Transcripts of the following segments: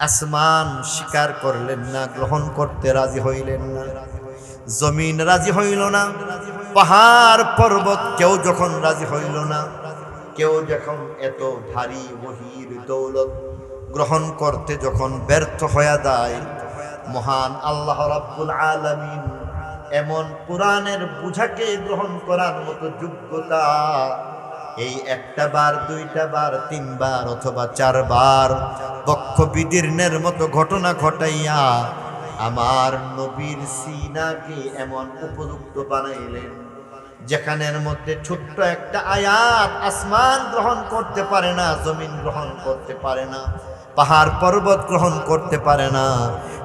আসমান স্বীকার করলেন না, গ্রহণ করতে রাজি হইলেন না। জমিন রাজি হইল না, পাহাড় পর্বত কেউ যখন রাজি হইল না, কেউ যখন এত ভারী ওহীর দৌলত গ্রহণ করতে যখন ব্যর্থ হয়ে যায়, মহান আল্লাহ রাব্বুল আলামিন এমন কোরআনের বুঝাকে গ্রহণ করার মতো যোগ্যতা এই একটা বার, দুইটা বার, তিনবার অথবা চারবার বক্ষ বিদীর্ণের মতো ঘটনা ঘটাইয়া আমার নবীর সিনাকে এমন উপযুক্ত বানাইলেন, যেখানের মধ্যে ছোট্ট একটা আয়াত আসমান গ্রহণ করতে পারে না, জমিন গ্রহণ করতে পারে না, পাহাড় পর্বত গ্রহণ করতে পারে না,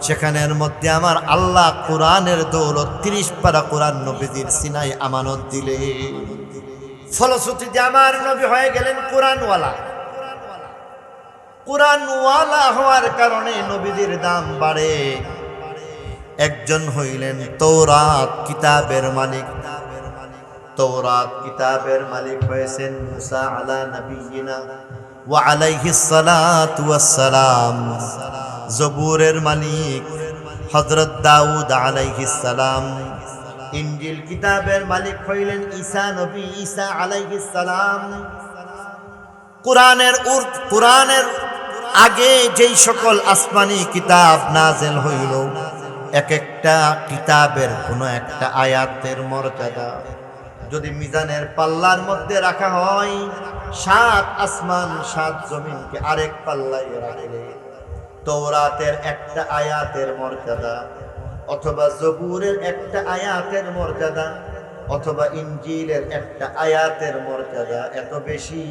সেখানের মধ্যে আমার আল্লাহ কোরআনের দৌলত 30 পারা কোরআন নবীজির সিনায় আমানত দিলে। ফলশ্রুতিতে আমার নবী হয়ে গেলেন কোরআনওয়ালা। কোরআনওয়ালা হওয়ার কারণে নবীজির দাম বাড়ে। একজন হইলেন তৌরাত কিতাবের মালিক। তৌরাত কিতাবের মালিক হয়েছেন মুসা আলা নবিয়িনা ওয়া আলাইহিস সালাতু ওয়াস সালাম। জবুরের মালিক হযরত দাউদ আলাইহিস সালাম। ইনজিল কিতাবের মালিক হইলেন ঈসা নবী, ঈসা আলাইহিস সালাম। কোরআনের আগে যেই সকল আসমানি কিতাব নাযিল হইল, এক একটা কিতাবের কোন একটা আয়াতের মর্যাদা যদি মিজানের পাল্লার মধ্যে রাখা হয়, 7 আসমান 7 জমিনকে আরেক পাল্লায় রাখলে তৌরাতের একটা আয়াতের মর্যাদা, অথবা জবুরের একটা আয়াতের মর্যাদা, অথবা ইনজিলের একটা আয়াতের মর্যাদা এত বেশি,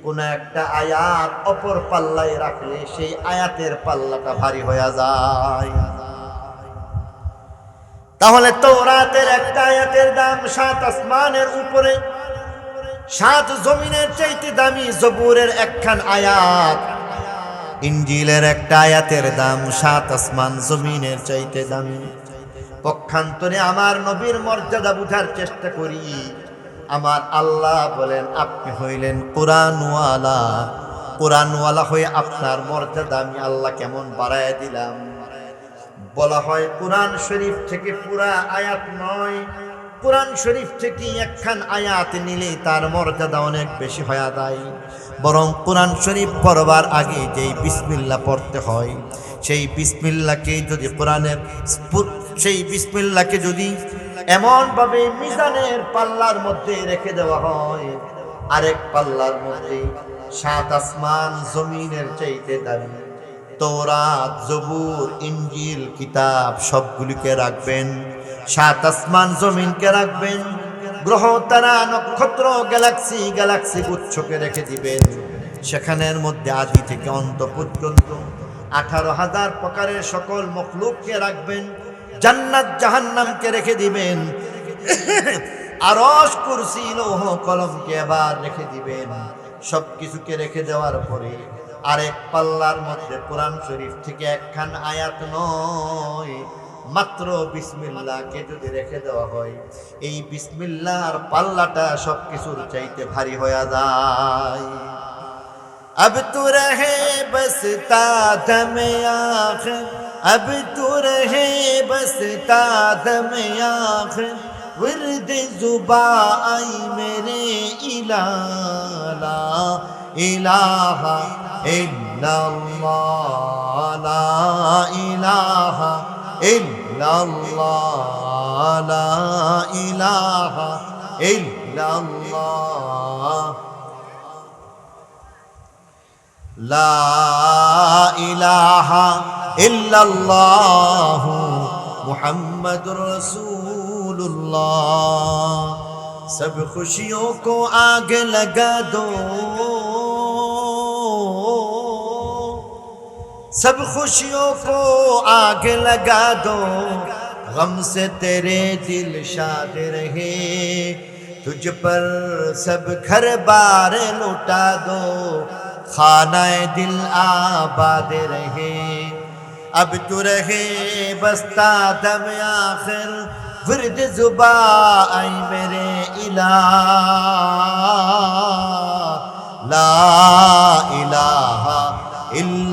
কোন একটা আয়াত অপর পাল্লায় রাখলে সেই আয়াতের পাল্লাটা ভারী হয়ে যায়। তাহলে তৌরাতের একটা আয়াতের দাম 7 আসমানের উপরে, 7 জমিনের চাইতে দামি জবুরের একখান আয়াত। ইনজিলের একটা আয়াতের দাম 7 আসমান জমিনের চাইতে দামি। পক্ষান্তরে আমার নবীর মর্যাদা বুঝার চেষ্টা করি। আমার আল্লাহ বলেন, আপনি হইলেন কোরআনওয়ালা। কোরআনওয়ালা হয়ে আপনার মর্যাদা আমি আল্লাহ কেমন বাড়ায় দিলাম। বলা হয় কোরআন শরীফ থেকে পুরা আয়াত নয়, কোরআন শরীফ থেকে একখান আয়াত নিলে তার মর্যাদা অনেক বেশি হয়ে যায়। বরং কোরআন শরীফ পড়বার আগে যেই বিসমিল্লাহ পড়তে হয়, সেই বিসমিল্লাহকে যদি সেই বিসমিল্লাহকে যদি এমনভাবে মিজানের পাল্লার মধ্যে রেখে দেওয়া হয়, আরেক পাল্লার মধ্যে 7 আসমান জমিনের চাইতে দামি তৌরাত, জবুর, ইনজিল কিতাব সবগুলিকে রাখবেন, 7 আসমান জমিনকে রাখবেন, গ্রহ তারা নক্ষত্র গ্যালাক্সি গুচ্ছকে রেখে দিবেন। সেখানের মধ্যে আদি থেকে অন্ত পর্যন্ত 18,000 প্রকারের সকল মখলুককে রাখবেন, জান্নাত জাহান্নামকে রেখে দিবেন, আরশ, কুরসি, লৌহ কলমকে আবার রেখে দিবেন। সবকিছুকে রেখে দেওয়ার পরে আরেক পাল্লার মধ্যে কোরআন শরীফ থেকে একখান আয়াত নয়, মাত্র বিসমিল্লাহকে যদি রেখে দেওয়া হয়, এই বিসমিল্লাহর পাল্লাটা সবকিছুর চাইতে ভারী হয়ে যায়। अब तू रहे बसता दम आखिर, अब तू रहे बसता दम आखिर, विर्द जुबा आई मेरे इला ला इलाहा इल्लल्लाह, ला इलाहा इल्लल्लाह, ला इलाहा इल्लल्लाह, ला इलाहा इल्लल्लाह मुहम्मदुर रसूलुल्लाह। सब खुशियों को आग लगा दो, सब खुशियों को आग लगा दो, गम से तेरे दिल शाद रहे, तुझ पर सब घर बार लुटा दो, खानाए दिल आबाद रहे। अब तू रहे बस्ता दम आखिर, विर्द जुबा आई मेरे इला, ला इलाहा इल्ला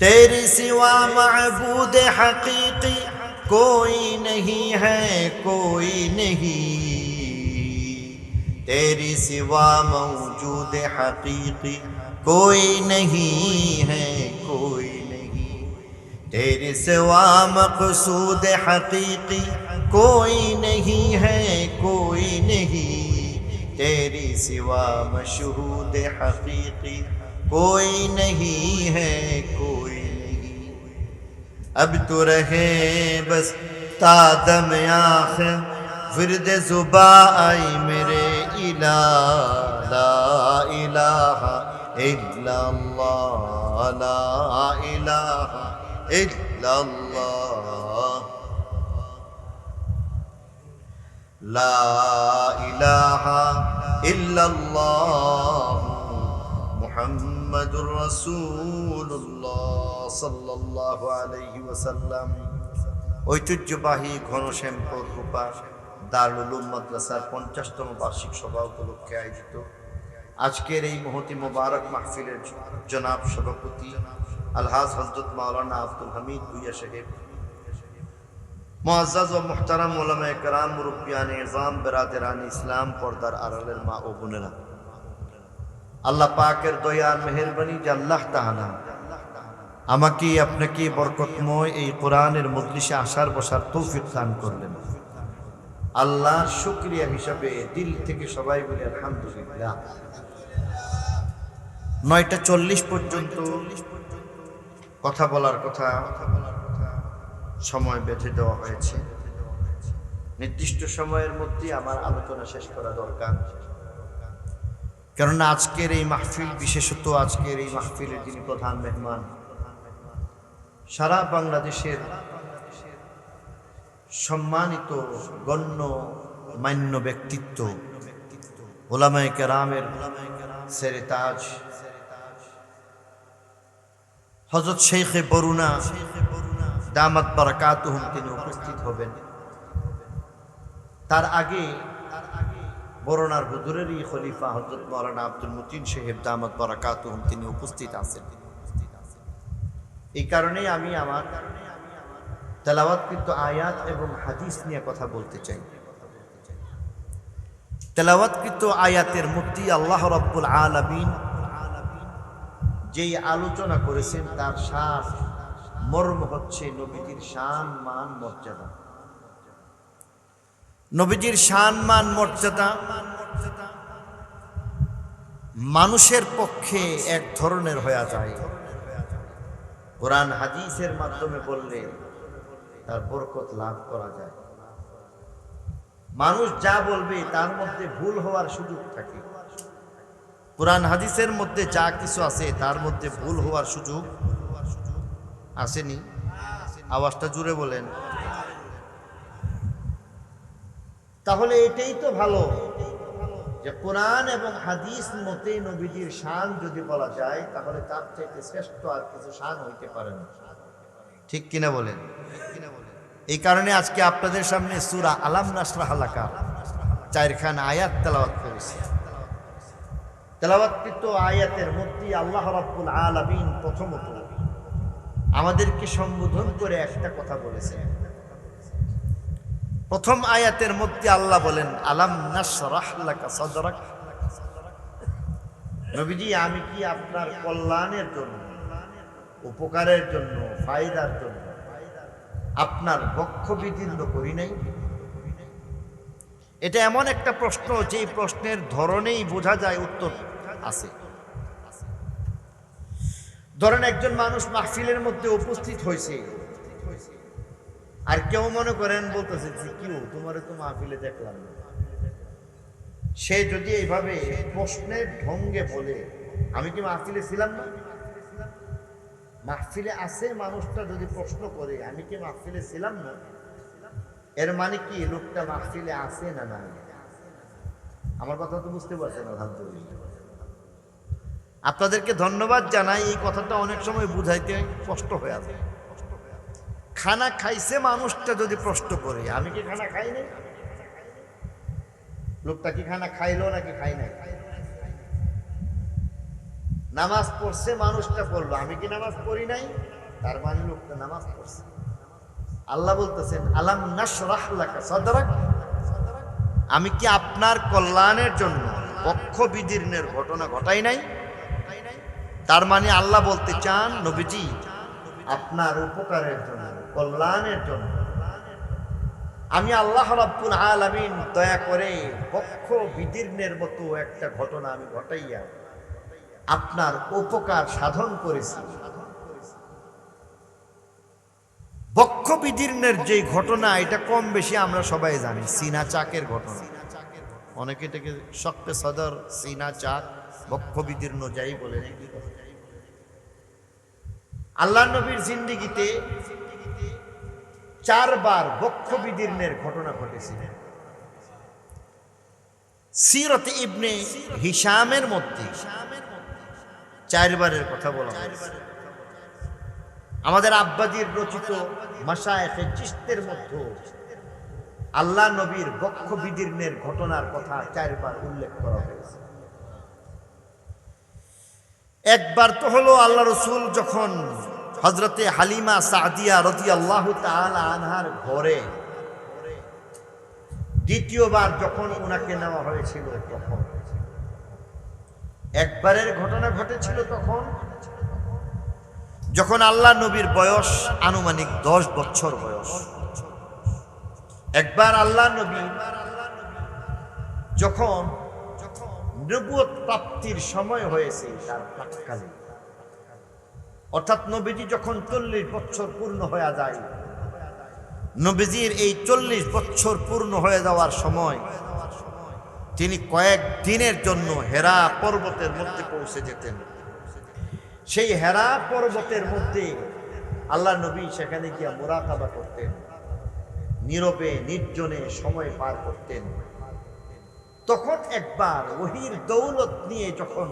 तेरी सिवा मअबूद हकीकी कोई नहीं है, कोई नहीं। तेरी सिवा मौजूद हकीकी कोई नहीं है, कोई नहीं। तेरे सिवा मक़सूद हकीकी कोई नहीं है, कोई नहीं। तेरी सिवा मशहूद हकीकी कोई नहीं है, कोई नहीं। अब तो रहे बस तादम आखिर विरद ज़ुबा आई मेरे इला, ला इलाहा इल्लल्लाह, ला इलाहा इल्लल्लाह, ला इलाहा इल्लल्लाह मुहम्मदुर রাসূলুল্লাহ সাল্লাল্লাহু আলাইহি ওয়াসাল্লাম। ঐতিহ্যবাহী ঘনশ্যামপুর রূপা দারুল উলুম মাদ্রাসার 50তম বার্ষিক সভা উপলক্ষে আয়োজিত আজকের এই মহতি মোবারক মাহফিলের জনাব সভাপতি আলহাজ হযরত মাওলানা আব্দুল হামিদ ভুইয়া সাহেব, মুআজ্জাজ ও মুহতারাম উলামায়ে কেরাম, মুরব্বিয়ানে ইজাম, বেরাদারানে ইসলাম, পর্দার আড়ালের মা ও বোনেরা, আল্লাহ পাকের দয়া আর মেহেরবানি যে আল্লাহ তাআলা আমাকে আপনাকে বরকতময় এই কোরআনের মজলিসে আসার বসার তৌফিক দান করলেন। আল্লাহর শুকরিয়া হিসাবে দিল থেকে সবাই বলি আলহামদুলিল্লাহ। 9টা 40 পর্যন্ত কথা বলার কথা সময় বেঁধে দেওয়া হয়েছে। নির্দিষ্ট সময়ের মধ্যে আমার আলোচনা শেষ করা দরকার, কেননা আজকের এই মাহফিল, বিশেষত আজকের এই মাহফিলের যিনি প্রধান মেহমান, সারা বাংলাদেশের সম্মানিত গণ্য মান্য ব্যক্তিত্ব, উলামায়ে কেরামের সেরে তাজ হযরত শেখে বরুনা দামাত বারাকাতুহুম তিনি উপস্থিত হবেন। তার আগে বরুণার হুজুরেরই খলিফা হযরত মাওলানা আব্দুল মতিন সাহেব দামাত বারাকাতুহুম তিনি উপস্থিত আছেন। এই কারণেই আমি আমার তেলাওয়াতকৃত আয়াত এবং হাদিস নিয়ে কথা বলতে চাই। তেলাওয়াতকৃত আয়াতের মধ্যে আল্লাহ রাব্বুল আলামিন যেই আলোচনা করেছেন তার সার মর্ম হচ্ছে নবীজির শান মান মর্যাদা। নবীজির শান মান মর্যাদা মানুষের পক্ষে এক ধরনের হয়ে যায়, কোরআন হাদিসের মাধ্যমে বললে তার বরকত লাভ করা যায়। মানুষ যা বলবে তার মধ্যে ভুল হওয়ার সুযোগ থাকে। কোরআন হাদিসের মধ্যে যা কিছু আছে তার মধ্যে ভুল হওয়ার সুযোগ আসেনি। আওয়াজটা জুড়ে বলেন। তাহলে এটাই তো ভালো যে কোরআন এবং হাদিস মতে নবীজির শান যদি বলা যায় তাহলে তার চাইতে শ্রেষ্ঠ আর কিছু শান হইতে পারে না, ঠিক কিনা বলেন? এই কারণে আজকে আপনাদের সামনে সূরা আলাম নাশরাহ লাকা 4খানা আয়াত তেলাওয়াত করেছি। তেলাওয়াতকৃত আয়াতের মধ্যে আল্লাহ রাব্বুল আলামিন প্রথমত আমাদেরকে সম্বোধন করে একটা কথা বলেছেন। প্রথম আয়াতের মধ্যে আল্লাহ বলেন আলাম নাশরাহ লাকা সাদরাক, নবীজি আমি কি আপনার কল্যাণের জন্য, উপকারের জন্য, ফায়দার জন্য আপনার বক্ষ বিদীর্ণ করি নাই? এটা এমন একটা প্রশ্ন যেই প্রশ্নের ধরনেই বোঝা যায় উত্তর আছে। ধরেন একজন মানুষ মাহফিলের মধ্যে উপস্থিত হয়েছে, আর কেউ মনে করেন বলতেছে যে কেউ তোমারে তো মাহফিলে দেখলাম না। সে যদি এইভাবে প্রশ্নের ঢঙ্গে বলে আমি কি মাহফিলে ছিলাম না, মাহফিলে আছে মানুষটা যদি প্রশ্ন করে আমি কি মাহফিলে ছিলাম না, এর মানে কি লোকটা মাহফিলে আছে না না? আমার কথা তো বুঝতে পারছেন? আলহামদুলিল্লাহ, আপনাদেরকে ধন্যবাদ জানাই। এই কথাটা অনেক সময় বুঝাইতে কষ্ট হয়ে আছে। খানা খাইছে মানুষটা যদি প্রশ্ন করে আমি কি খানা খাই নাই, লোকটা কি খানা খাইলো নাকি খাই নাই? নামাজ পড়ছে, মানুষটা পড়লো, আমি কি নামাজ পড়ি নাই? তার মানে লোকটা নামাজ পড়ছে। আল্লাহ বলতেছেন আলাম নাশরাহ লাকা সাদরাক, আমি কি আপনার কল্যাণের জন্য বক্ষ বিদীর্ণের ঘটনা ঘটাই নাই? তার মানে আল্লাহ বলতে চান নবীজি আপনার উপকারের জন্য, কল্যাণের জন্য আমি আল্লাহ রাব্বুল আলামিন দয়া করে বক্ষ বিদীর্ণের মতো একটা ঘটনা আমি ঘটাইয়া আপনার উপকার সাধন করেছি। বক্ষ বিদীর্ণের যে ঘটনা, এটা কম বেশি আমরা সবাই জানি, সিনা চাকের ঘটনা। অনেকে এটাকে শক্তে সদর, সিনা চাক, বক্ষ বিদীর্ণ যাই বলেন। আল্লাহ নবীর জিন্দেগিতে 4 বার বক্ষ বিদীর্ণের ঘটনা ঘটেছিল। সিরত ইবনে হিশামের মধ্যে 4 বারের কথা বলা হয়েছে। আমাদের আব্বাজির রচিত মাশায়েখে চিশতের মধ্যে আল্লাহ নবীর বক্ষ বিদীর্ণের ঘটনার কথা 4 বার উল্লেখ করা হয়েছে। একবার তো হলো আল্লাহ রসুল যখন হযরতে হালিমা সাদিয়া রাদিয়াল্লাহু তাআলা আনহার ঘরে দ্বিতীয়বার যখন ওনাকে নেওয়া হয়েছিল, তখন একবারের ঘটনা ঘটেছিল তখন যখন আল্লাহ নবীর বয়স আনুমানিক 10 বছর বয়স। একবার আল্লাহ নবী যখন নবুয়ত প্রাপ্তির সময় হয়েছে তার প্রাক্কালে, অর্থাৎ নবীজি যখন 40 বছর পূর্ণ হয়ে যায়, নবীজির এই 40 বছর পূর্ণ হয়ে যাওয়ার সময় তিনি কয়েক দিনের জন্য হেরা পর্বতের মধ্যে পৌঁছে যেতেন। সেই হেরা পর্বতের মধ্যে আল্লাহ নবী সেখানে গিয়া মুরাকাবা করতেন, নীরবে নির্জনে সময় পার করতেন। তখন একবার ওহীর দৌলত নিয়ে যখন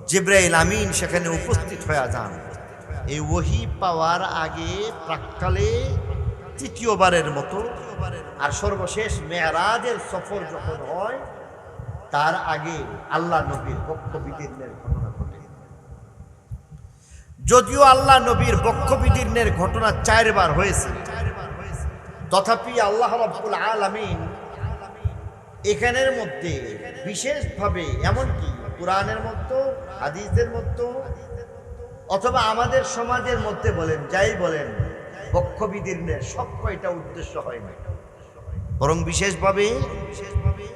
জিবরাইল আমিন সেখানে উপস্থিত হয়ে যান, এই ওহী পাওয়ার আগে প্রাক্কালে তৃতীয়বারের মতো, আর সর্বশেষ মেরাজের সফর যখন হয় তার আগে আল্লাহ নবীর বক্ষ বিদীর্ণের ঘটনা ঘটে। যদিও আল্লাহ নবীর বক্ষ বিদীর্ণের ঘটনা 4 বার হয়েছে, তথাপি আল্লাহ রাব্বুল আলামিন এখানের মধ্যে বিশেষভাবে, এমনকি কোরআনের মধ্যে, হাদিসের মধ্যে, অথবা আমাদের সমাজের মধ্যে বলেন, যাই বলেন, বক্ষ বিদীর্ণের সব কয়টা উদ্দেশ্য হয় না, বরং বিশেষভাবে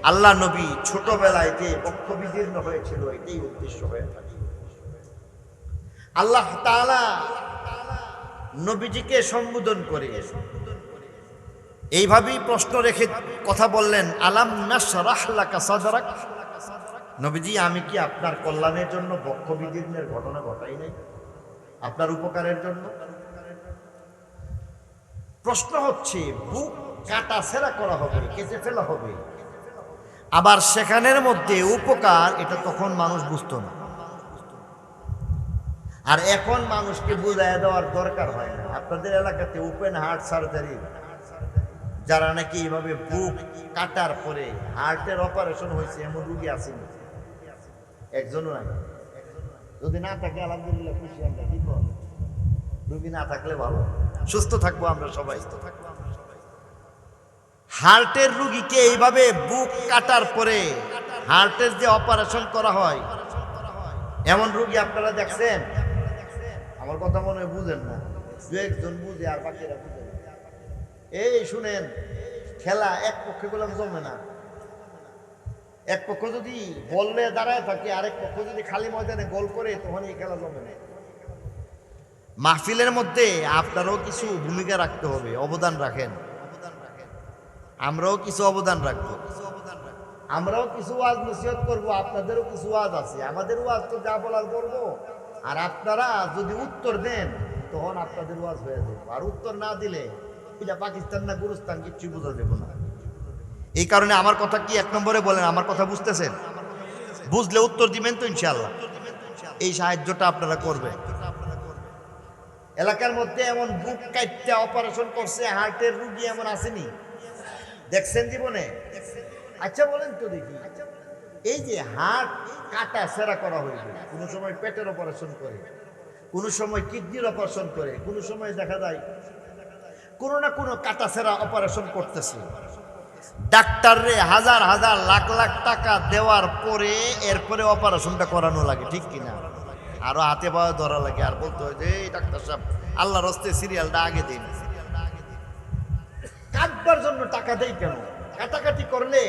আল্লাহ নবী ছোটবেলায় যে বক্ষ বিদীর্ণ হয়েছিল এটাই উদ্দেশ্য হয়ে থাকে। আল্লাহ তাআলা নবীজিকে সম্বোধন করে এইভাবেই প্রশ্ন রেখে কথা বললেন, আলাম নাশরাহ লাকা সাদরাক, নবীজি আমি কি আপনার কল্যাণের জন্য বক্ষ বিদীর্ণের ঘটনা ঘটাই নাই, আপনার উপকারের জন্য? প্রশ্ন হচ্ছে, বুক কাটা ছেঁড়া করা হবে, কেটে ফেলা হবে, আবার সেখানের মধ্যে উপকার, এটা তখন মানুষ বুঝতো না। আর এখন মানুষকে বুঝাইয়া দেওয়ার দরকার হয় না। আপনাদের এলাকাতে ওপেন হার্ট সার্জারি, যারা নাকি এইভাবে বুক কাটার পরে হার্টের অপারেশন হয়েছে, এমন রুগী আছে একজনও নাই? যদি না থাকে আলহামদুলিল্লাহ, খুশি আমরা, কি কর, রুগী না থাকলে ভালো, সুস্থ থাকবো আমরা সবাই। হার্টের রুগীকে এইভাবে বুক কাটার পরে হার্টের যে অপারেশন করা হয়, এমন রুগী আপনারা দেখছেন? আমার কথা মনে হয় বুঝেন না, 2-1 বুঝে আর বাকিরা বুঝে না। এই শুনেন, খেলা এক পক্ষে গোলাম জমে না। এক পক্ষ যদি বললে দাঁড়ায় থাকে, আরেক পক্ষ যদি খালি ময়দানে গোল করে, তখন এই খেলা জমে না। মাহফিলের মধ্যে আপনারাও কিছু ভূমিকা রাখতে হবে, অবদান রাখেন, আমরাও কিছু অবদান রাখবো, আমরাও কিছু ওয়াজ নসিহত করবো, আপনাদেরও কিছু ওয়াজ আছে, আমাদের ওয়াজ তো যা বলার করবো, আর আপনারা যদি উত্তর দেন তখন আপনাদের ওয়াজ হয়ে যাবে, আর উত্তর না দিলে এটা পাকিস্তান না গুরুস্তান, কিচ্ছু বোঝা যাবে না। এই কারণে আমার কথা কি 1 নম্বরে বলেন, আমার কথা বুঝতেছেন? বুঝলে উত্তর দিবেন তো ইনশাআল্লাহ, এই সাহায্যটা আপনারা করবেন। এলাকার মধ্যে এমন বুক কাটতে অপারেশন করছে হার্টের রুগী এমন আসেনি, দেখছেন জীবনে? আচ্ছা বলেন তো দেখি, এই যে হার্ট কাটা সেরা করা হয়েছে, কোনো সময় পেটের অপারেশন করে, কোনো সময় কিডনির অপারেশন করে, কোনো সময় দেখা যায় কোনো না কোনো কাটা সেরা অপারেশন করতেছে। ডাক্তাররে হাজার হাজার লাখ লাখ টাকা দেওয়ার পরে এরপরে অপারেশনটা করানো লাগে, ঠিক কিনা? আরো হাতে পাওয়া ধরা লাগে, আর বলতে হয় যে এই ডাক্তার সাহেব আল্লাহর হস্তে সিরিয়ালটা আগে দিন। কাটবার জন্য টাকা দেই কেন? কাটাকাটি করলে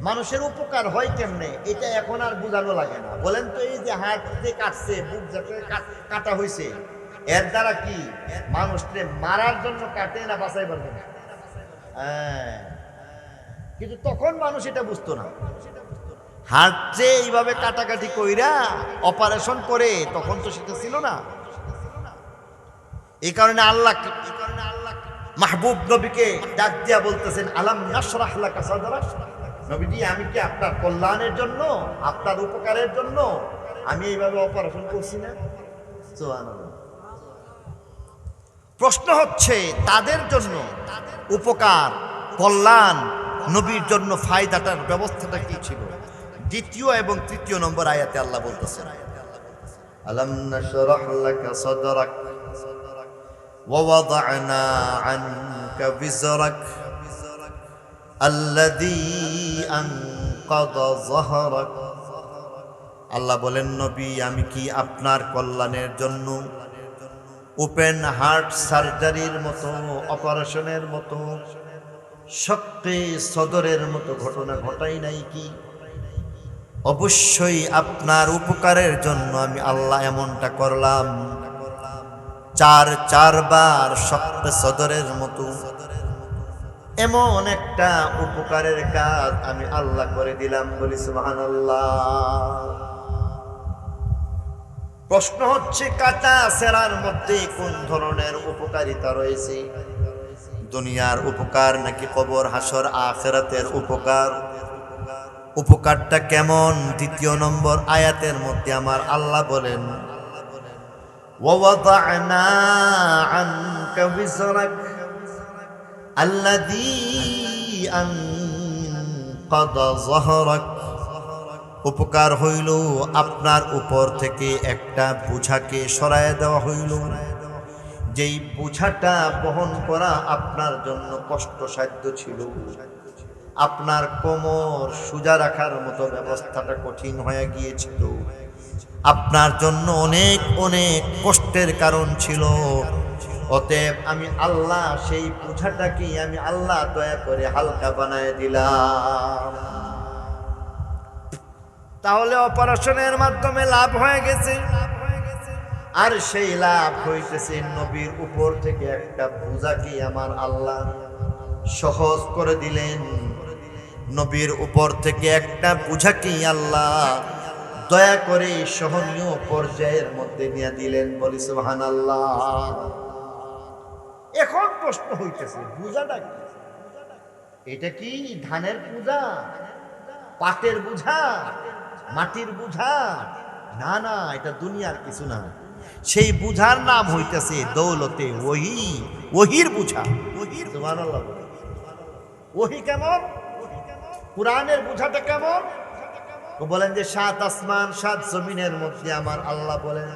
মানুষের উপকার হয় কেমনে, এটা এখন আর বোঝানো লাগে না। বলেন তো, এই যে হার্ট যে কাটছে, বুক যাতে কাটা হয়েছে, এর দ্বারা কি মানুষকে মারার জন্য কাটে না বাঁচাইবার জন্য? হ্যাঁ, কিন্তু তখন মানুষ এটা বুঝতো না। হার্ট যে এইভাবে কাটাকাটি কইরা অপারেশন করে, তখন তো সেটা ছিল না। এই কারণে আল্লাহ মাহবুব নবীকে ডাক দিয়া বলতেছেন, আলাম নাশরাহ লাকা সাদরাক, নবীজি আমি কি আপনার কল্যাণের জন্য, আপনার উপকারের জন্য আমি এইভাবে অপারেশন করছি না? সুবহানাল্লাহ। প্রশ্ন হচ্ছে তাদের জন্য উপকার, কল্যাণ, নবীর জন্য ফায়দাটার ব্যবস্থাটা কি ছিল? দ্বিতীয় এবং তৃতীয় নম্বর আয়াতে আল্লাহ বলতেছেন, আলাম নাশরাহ লাকা সাদরাক ওয়া ওয়াদা'না আনকা বিজরাক আল্লাযী আনকাযা যাহরাক। আল্লাহ বলেন, নবী আমি কি আপনার কল্যাণের জন্য ওপেন হার্ট সার্জারির মতো, অপারেশনের মতো, শক্তি সদরের মতো ঘটনা ঘটাই নাই কি? অবশ্যই আপনার উপকারের জন্য আমি আল্লাহ এমনটা করলাম। চারবার শক্তি সদরের মতো এমন একটা উপকারের কাজ আমি আল্লাহ করে দিলাম। বলি সুবহানাল্লাহ। প্রশ্ন হচ্ছে, কাটা সেরার মধ্যে কোন ধরনের উপকারিতা রয়েছে? দুনিয়ার উপকার নাকি কবর হাসর আখিরাতের উপকার? উপকারটা কেমন? দ্বিতীয় নম্বর আয়াতের মধ্যে আমার আল্লাহ বলেন, ওয়াদা'না আনকা বিজরাক আল্লাযী আনকাযা যাহরাক। উপকার হইল আপনার উপর থেকে একটা বোঝাকে সরায় দেওয়া হইল, যেই বোঝাটা বহন করা আপনার জন্য কষ্টসাধ্য ছিল। আপনার কোমর সোজা রাখার মতো ব্যবস্থাটা কঠিন হয়ে গিয়েছিল, আপনার জন্য অনেক অনেক কষ্টের কারণ ছিল। অতএব আমি আল্লাহ সেই বোঝাটাকে আমি আল্লাহ দয়া করে হালকা বানায় দিলাম। তাহলে অপারেশনের মাধ্যমে লাভ হয়ে গেছে, আর সেই লাভ হইতেছে নবীর উপর থেকে একটা বোঝাকে আমার আল্লাহ সহজ করে দিলেন। নবীর উপর থেকে একটা বোঝাকে আল্লাহ দয়া করে সহনীয় পর্যায়ের মধ্যে নিয়ে দিলেন। বলি সুবহানাল্লাহ। এখন প্রশ্ন হইতেছে, বোঝাটা কি? এটা কি ধানের বোঝা, পাটের বোঝা, মাটির বোঝা? না না, এটা দুনিয়ার কিছু না। সেই বোঝার নাম হইতেছে দৌলতে ওহী, ওহীর বোঝা। সুবহানাল্লাহ। ওহী কেমন? কুরআনের বোঝাটা কেমন? বলেন যে 7 আসমান 7 জমিনের মধ্যে আমার আল্লাহ বলেন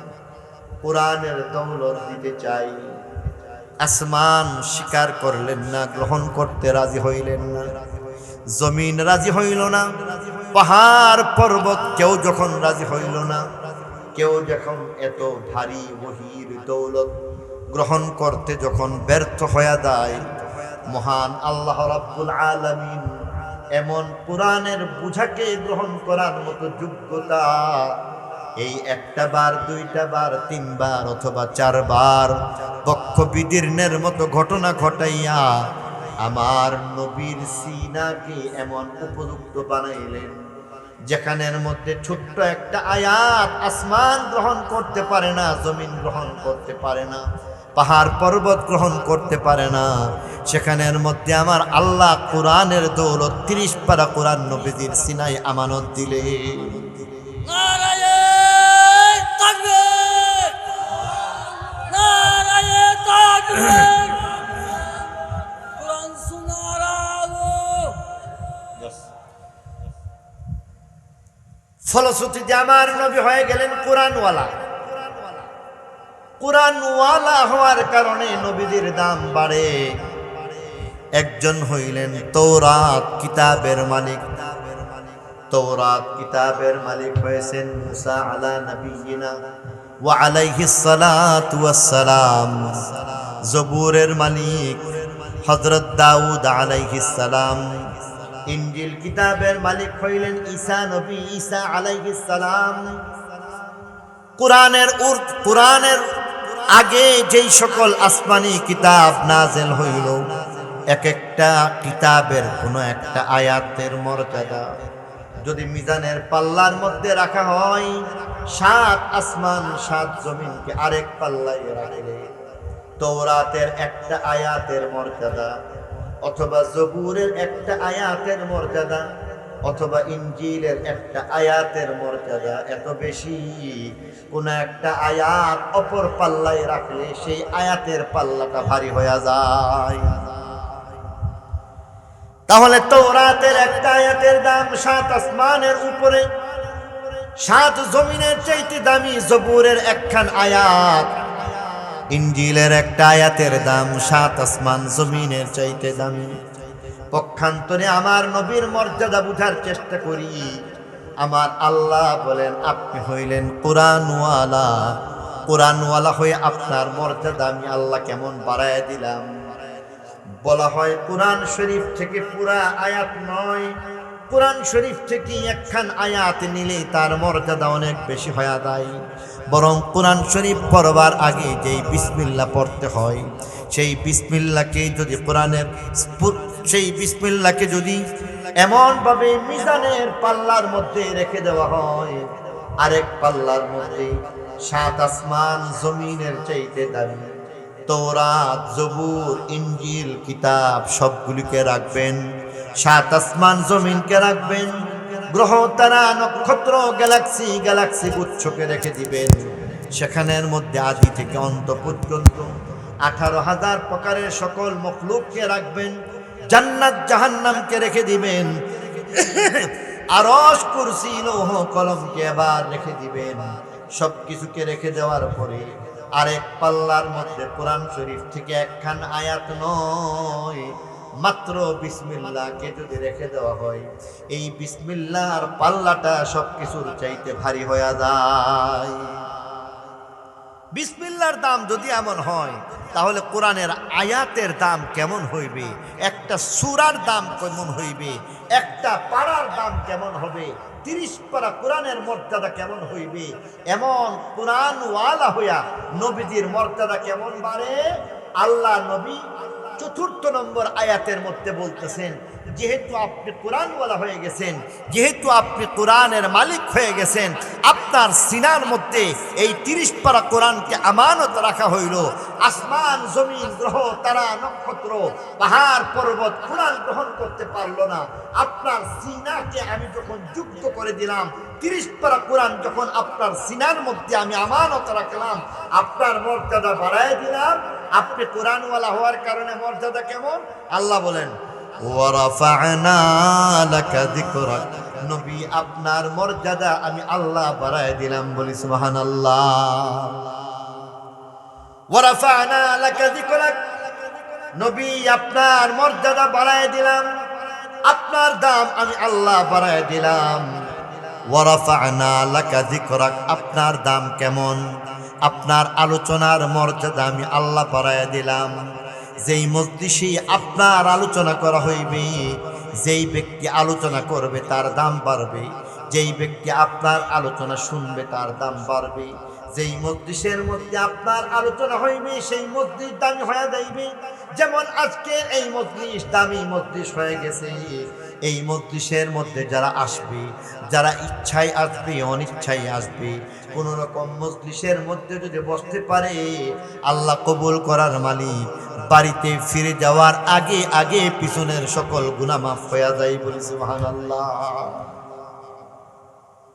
কুরআনের দৌলত দিতে চাই। আসমান স্বীকার করলেন না, গ্রহণ করতে রাজি হইলেন না, জমিন রাজি হইল না, পাহাড় পর্বত কেউ যখন রাজি হইল না, কেউ যখন এত ভারী ওহীর দৌলত গ্রহণ করতে যখন ব্যর্থ হয়ে যায়, মহান আল্লাহ রাব্বুল আলামিন এমন কুরআনের বোঝাকে গ্রহণ করার মতো যোগ্যতা এই একটা বার, দুইটা বার, 3 বার অথবা 4 বার বক্ষ বিদীর্ণের মতো ঘটনা ঘটাইয়া আমার নবীর সিনাকে এমন উপযুক্ত বানাইলেন, যেখানের মধ্যে ছোট্ট একটা আয়াত আসমান গ্রহণ করতে পারে না, জমিন গ্রহণ করতে পারে না, পাহাড় পর্বত গ্রহণ করতে পারে না, সেখানের মধ্যে আমার আল্লাহ কুরআনের দৌলত 30 পারা কুরআন নবীজির সিনায় আমানত দিলে। নারায়ে তাকবীর, নারায়ে তাকবীর, কুরআন শোনার আলো। ফলশ্রুতিতে আমার নবী হয়ে গেলেন কোরআনওয়ালা। কোরআনওয়ালা হওয়ার কারণে নবীদের দাম বাড়ে। একজন হইলেন তৌরাত কিতাবের মালিক। তৌরাত কিতাবের মালিক হয়েছেন মুসা আলা নবিয়িনা ওয়া আলাইহিস সালাতু ওয়াস সালাম। জবুরের মালিক হযরত দাউদ আলাইহিস সালাম। ইনজিল কিতাবের মালিক হইলেন ঈসা নবী ঈসা আলাইহিস সালাম। কোরআনের আগে যেই সকল আসমানি কিতাব নাযিল হইল, এক একটা কিতাবের কোনো একটা আয়াতের মর্যাদা যদি মিজানের পাল্লার মধ্যে রাখা হয়, 7 আসমান 7 জমিনকে আরেক পাল্লায় রাখলে তৌরাতের একটা আয়াতের মর্যাদা, অথবা জবুরের একটা আয়াতের মর্যাদা, অথবা ইনজিলের একটা আয়াতের মর্যাদা এত বেশি, কোন একটা আয়াত অপর পাল্লায় রাখলে সেই আয়াতের পাল্লাটা ভারী হয়ে যায়। তাহলে তৌরাতের একটা আয়াতের দাম 7 আসমানের উপরে, 7 জমিনের চাইতে দামি জবুরের একখান আয়াত। ইনজিলের একটা আয়াতের দাম 7 আসমান জমিনের চাইতে দামি। পক্ষান্তরে আমার নবীর মর্যাদা বুঝার চেষ্টা করি। আমার আল্লাহ বলেন আপনি হইলেন কোরআনওয়ালা। কোরআনওয়ালা হয়ে আপনার মর্যাদা আমি আল্লাহ কেমন বাড়ায় দিলাম। বলা হয় কোরআন শরীফ থেকে পুরা আয়াত নয়, কোরআন শরীফ থেকে একখান আয়াত নিলে তার মর্যাদা অনেক বেশি হয়ে যায়। বরং কোরআন শরীফ পড়বার আগে যেই বিসমিল্লাহ পড়তে হয়, সেই বিসমিল্লাহকে যদি সেই বিসমিল্লাহকে যদি এমনভাবে মিজানের পাল্লার মধ্যে রেখে দেওয়া হয়, আরেক পাল্লার মধ্যে 7 আসমান জমিনের চাইতে দামি তৌরাত জবুর ইনজিল কিতাব সবগুলিকে রাখবেন, 7 আসমান জমিনকে রাখবেন, গ্রহ তারা নক্ষত্র গ্যালাক্সি গুচ্ছকে রেখে দিবেন। সেখানের মধ্যে আদি থেকে অন্ত পর্যন্ত 18,000 প্রকারের সকল মখলুককে রাখবেন, জান্নাত জাহান্নামকে রেখে দিবেন, আরশ কুরসি লৌহ কলমকে আবার রেখে দিবেন। সবকিছুকে রেখে দেওয়ার পরে আরেক পাল্লার মধ্যে কোরআন শরীফ থেকে একখান আয়াত নয়, মাত্র বিসমিল্লাহকে যদি রেখে দেওয়া হয়, এই বিসমিল্লাহর পাল্লাটা সবকিছুর চাইতে ভারী হয়ে যায়। বিসমিল্লাহর দাম যদি এমন হয়, তাহলে কোরআনের আয়াতের দাম কেমন হইবে, একটা সূরার দাম কেমন হইবে, একটা পারার দাম কেমন হবে, 30 পারা কোরআনের মর্যাদা কেমন হইবে। এমন কোরআনওয়ালা হইয়া নবীজির মর্যাদা কেমন বাড়ে। আল্লাহ নবী 4 নম্বর আয়াতের মধ্যে বলতেছেন, যেহেতু আপনি কোরআনওয়ালা হয়ে গেছেন, যেহেতু আপনি কোরআনের মালিক হয়ে গেছেন, আপনার সিনার মধ্যে এই 30 পারা কোরআনকে আমানত রাখা হইল। আসমান জমিন গ্রহ তারা নক্ষত্র পাহাড় পর্বত কোরআন গ্রহণ করতে পারলো না। আপনার সিনাকে আমি যখন যুক্ত করে দিলাম, 30 পারা কোরআন যখন আপনার সিনার মধ্যে আমি আমানত রাখলাম, আপনার মর্যাদা বাড়ায় দিলাম। আপনি কোরআনওয়ালা হওয়ার কারণে মর্যাদা কেমন। আল্লাহ বলেন ওয়ারাফা'না লাকা যিকরাক, নবী আপনার মর্যাদা আমি আল্লাহ বাড়ায় দিলাম। বলি সুবহানাল্লাহ। ওয়ারাফা'না লাকা যিকরাক, নবী আপনার মর্যাদা বাড়ায় দিলাম, আপনার দাম আমি আল্লাহ বাড়ায় দিলাম। ওয়ারাফা'না লাকা যিকরাক, আপনার দাম কেমন, আপনার আলোচনার মর্যাদা আমি আল্লাহ বাড়ায় দিলাম। যেই মজলিসে আপনার আলোচনা করা হইবে, যেই ব্যক্তি আলোচনা করবে তার দাম বাড়বে, যেই ব্যক্তি আপনার আলোচনা শুনবে তার দাম বাড়বে। যেই মজলিসের মধ্যে আপনার আলোচনা হইবে সেই মজলিস দামি হয়ে যাইবে। যেমন আজকে এই মজলিস দামি মজলিস হয়ে গেছে। এই মজলিসের মধ্যে যারা আসবে, যারা ইচ্ছায় আসবে অনিচ্ছায় আসবে, কোন রকম মজলিসের মধ্যে যদি বসতে পারে, আল্লাহ কবুল করার মালিক, বাড়িতে ফিরে যাওয়ার আগে আগে পিছনের সকল গুনাহ মাফ হয়ে যায়। বলি সুবহানাল্লাহ।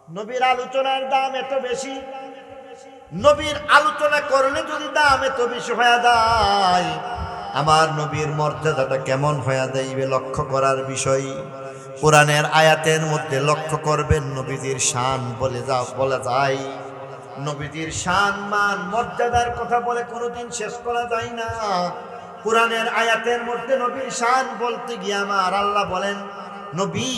নবীর আলোচনার দাম এত বেশি, নবীর আলোচনা করলে যদি দাম এত বেশি হয়ে যায়, আমার নবীর মর্যাদাটা কেমন হয়ে যাইবে লক্ষ্য করার বিষয়। কোরআনের আয়াতের মধ্যে লক্ষ্য করবেন নবীজির শান বলা যায়। নবীজির শান মান মর্যাদার কথা বলে কোনোদিন শেষ করা যায় না। কোরআনের আয়াতের মধ্যে নবীর শান বলতে গিয়ে আমার আল্লাহ বলেন, নবী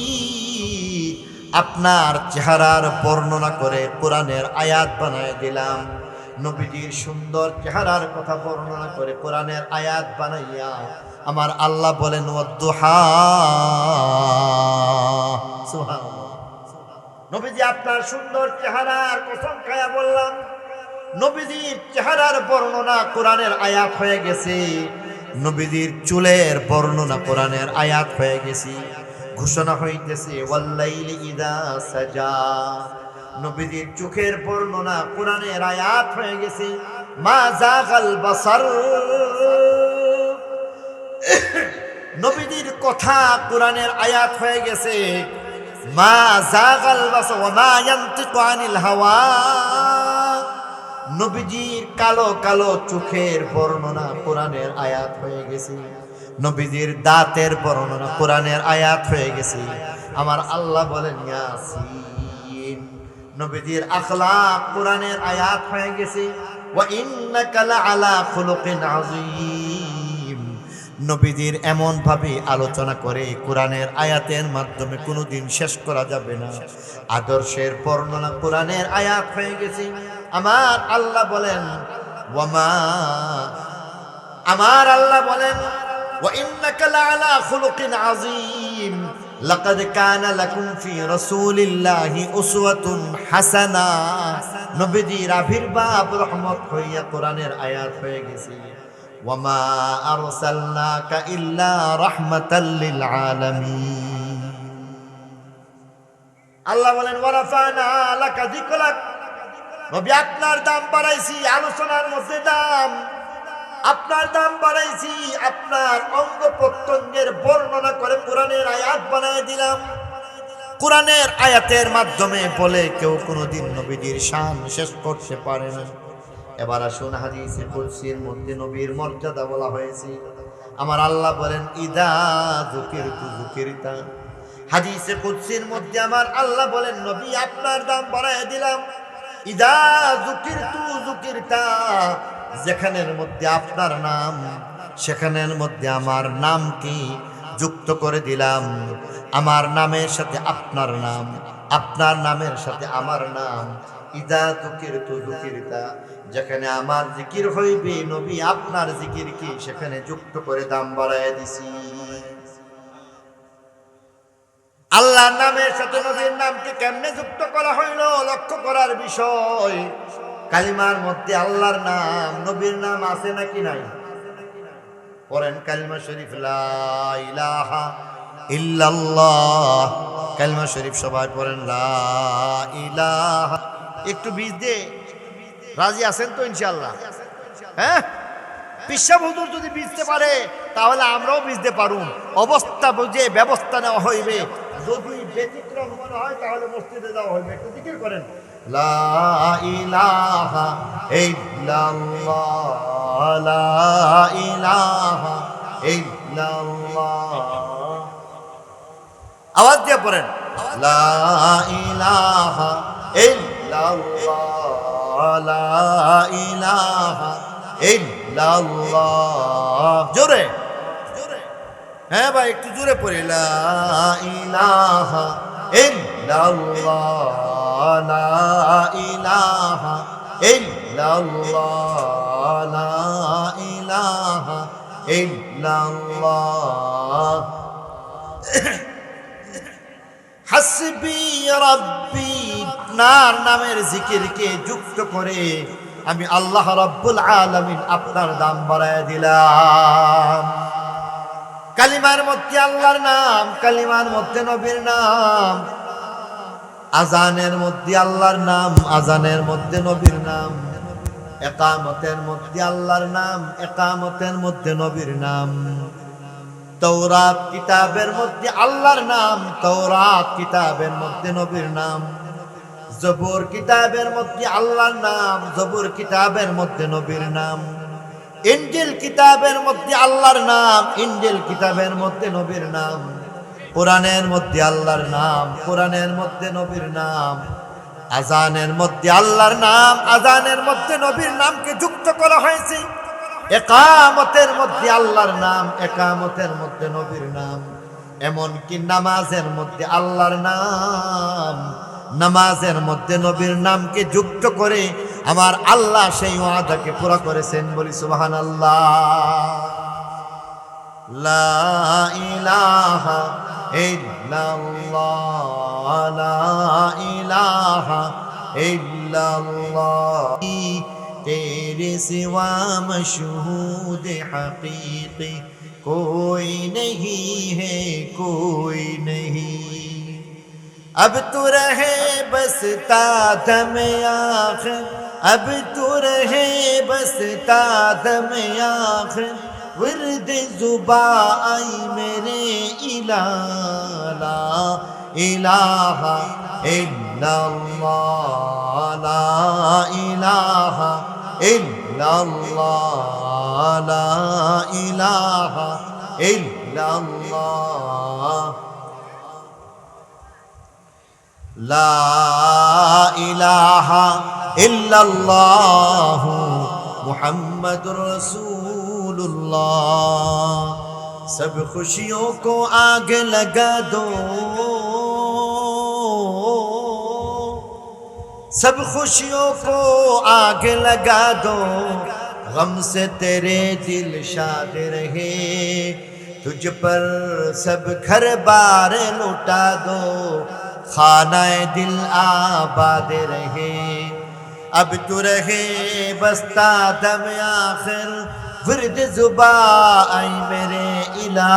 আপনার চেহারার বর্ণনা করে কোরআনের আয়াত বানায় দিলাম। নবীজির সুন্দর চেহারার কথা বর্ণনা করে কোরআনের আয়াত বানাইয়া আমার আল্লাহ বলেন ওয়াদ্দুহা। সুবহানাল্লাহ। নবীজি আপনার সুন্দর চেহারার কসম খায়া বললাম, নবীজির চেহারার বর্ণনা কোরআনের আয়াত হয়ে গেছে। নবীজির চুলের বর্ণনা কোরআনের আয়াত হয়ে গেছে। ঘোষণা হইতেছে ওয়াল্লাইলি ইযা সাজা। নবীজির চোখের বর্ণনা কোরআনের আয়াত হয়ে গেছে। মা যাগাল বাসার। নবীজির কথা কোরআনের আয়াত হয়ে গেছে। মা যাগাল বাসার ওয়া মা ইয়ানতিকু আনিল হাওয়া। নবীজির কালো কালো চোখের বর্ণনা কোরআনের আয়াত হয়ে গেছে। নবীজির দাঁতের বর্ণনা কোরআনের আয়াত হয়ে গেছে। আমার আল্লাহ বলেন ইয়াসিন। নবীজির আখলাক কোরআনের আয়াত হয়ে গেছে। ওয়া ইন্নাকা লাআলা খুলুকিন আযীম। নবীজির এমন ভাবে আলোচনা করে কোরআনের আয়াতের মাধ্যমে কোনোদিন শেষ করা যাবে না। আদর্শের বর্ণনা কোরআনের আয়াত হয়ে গেছে। আমার আল্লাহ বলেন আমার আল্লাহ বলেন ওয়া ইন্নাকা লাআলা খুলুকিন আযীম। লাকাদ কানা লাকুম ফি রাসূলিল্লাহি উসওয়াতুন হাসানা। নবীজির আবির্ভাব রহমত হইয়া কোরআনের আয়াত হয়ে গেছে। ওয়া মা আরসালনাকা ইল্লা রাহমাতাল লিল আলামিন। আল্লাহ বলেন ওয়া রাফা'না লাকা যিকরাক। নবী আপনার দাম বাড়াইছি, আলোচনার মধ্যে দাম আপনার দাম বাড়াইছি। আপনার অঙ্গ প্রত্যঙ্গের বর্ণনা করে কোরআনের আয়াত বানায় দিলাম। কোরআনের আয়াতের মাধ্যমে বলে কেউ কোনোদিন নবীজির শান শেষ করতে পারে না। এবার আসুন হাদিসে কুদসির মধ্যে নবীর মর্যাদা বলা হয়েছে। আমার আল্লাহ বলেন ইদা যুকিরতু যুকিরতা। হাদিসে কুদসির মধ্যে আমার আল্লাহ বলেন নবী আপনার দাম বাড়ায় দিলাম। ইদা যুকিরতু যুকিরতা। যেখানের মধ্যে আপনার নাম সেখানের মধ্যে আমার নামকে যুক্ত করে দিলাম। আমার নামের সাথে আপনার নাম, আপনার নামের সাথে আমার নাম। ইদা যুকিরতু যুকিরতা। যেখানে আমার জিকির হইবে নবী আপনার জিকির কি সেখানে যুক্ত করে দাম বাড়ায় দিছি। আল্লাহর নামের সাথে নবীর নামকে কেমনে যুক্ত করা হইল লক্ষ্য করার বিষয়। কালিমার মধ্যে আল্লাহর নাম নবীর নাম আছে নাকি নাই? পড়েন কালিমা শরীফ লা ইলাহা ইল্লাল্লাহ। কালিমা শরীফ সবাই পড়েন লা ইলাহা। একটু বীজ দে, রাজি আছেন তো ইনশাআল্লাহ? হ্যাঁ, পিসা হুজুর যদি বুঝতে পারে তাহলে আমরাও বুঝতে পারুম। অবস্থা বুঝে ব্যবস্থা নেওয়া হইবে। যদি ব্যতিক্রম মনে হয় তাহলে মসজিদে যাওয়া হইবে। একটু জিকির করেন লা ইলাহা ইল্লাল্লাহ, লা ইলাহা ইল্লাল্লাহ। আওয়াজ দিয়ে পড়েন লা ইলাহা ইল্লাল্লাহ, লা ইলাহা ইল্লাল্লাহ। জোরে, হ্যাঁ ভাই একটু জোরে পড়ি লা ইলাহা ইল্লাল্লাহ, লা ইলাহা ইল্লাল্লাহ, লা ইলাহা ইল্লাল্লাহ। হাসবি রাব্বি। আপনার নামের জিকিরকে যুক্ত করে আমি আল্লাহ রাব্বুল আলামিন আপনার দাম বাড়ায় দিলাম। কালিমার মধ্যে আল্লাহর নাম, কালিমার মধ্যে নবীর নাম। আজানের মধ্যে আল্লাহর নাম, আজানের মধ্যে নবীর নাম। একামতের মধ্যে আল্লাহর নাম, একামতের মধ্যে নবীর নাম। তৌরাত কিতাবের মধ্যে আল্লাহর নাম, তৌরাত কিতাবের মধ্যে নবীর নাম। জবুর কিতাবের মধ্যে আল্লাহর নাম, জবুর কিতাবের মধ্যে নবীর নাম। ইনজিল কিতাবের মধ্যে আল্লাহর নাম, ইনজিল কিতাবের মধ্যে নবীর নাম। কোরআনের মধ্যে আল্লাহর নাম, কোরআনের মধ্যে নবীর নাম, আজানের মধ্যে আল্লাহর নাম, আজানের মধ্যে নবীর নামকে যুক্ত করা হয়েছে। একামতের মধ্যে আল্লাহর নাম, একামতের মধ্যে নবীর নাম, এমনকি নামাজের মধ্যে আল্লাহর নাম, নামাজের মধ্যে নবীর নামকে যুক্ত করে আমার আল্লাহ সেই ওয়াদাকে পুরা করেছেন। বলি সুবহানাল্লাহ। লা ইলাহা ইল্লাল্লাহ, লা ইলাহা ইল্লাল্লাহ, तेरे सिवा मशहूद हकीकी कोई नहीं है, कोई नहीं। अब तू रहे बस तादम आखिर, अब तू रहे बस तादम आखिर, विर्द जुबा आई मेरे इला, ला इलाहा इल्लल्लाह, ला इलाहा इल्लल्लाह, ला इलाहा इल्लल्लाह, ला इलाहा इल्लल्लाह मुहम्मदुर रसूलुल्लाह। सब खुशियों को आग लगा दो, सब खुशियों को आग लगा दो, गम से तेरे दिल शाद रहे, तुझ पर सब घर बार लुटा दो, खानाए दिल आबाद रहे। अब तू रहे बस्ता दम आखिर, विर्द जुबा आई मेरे इला।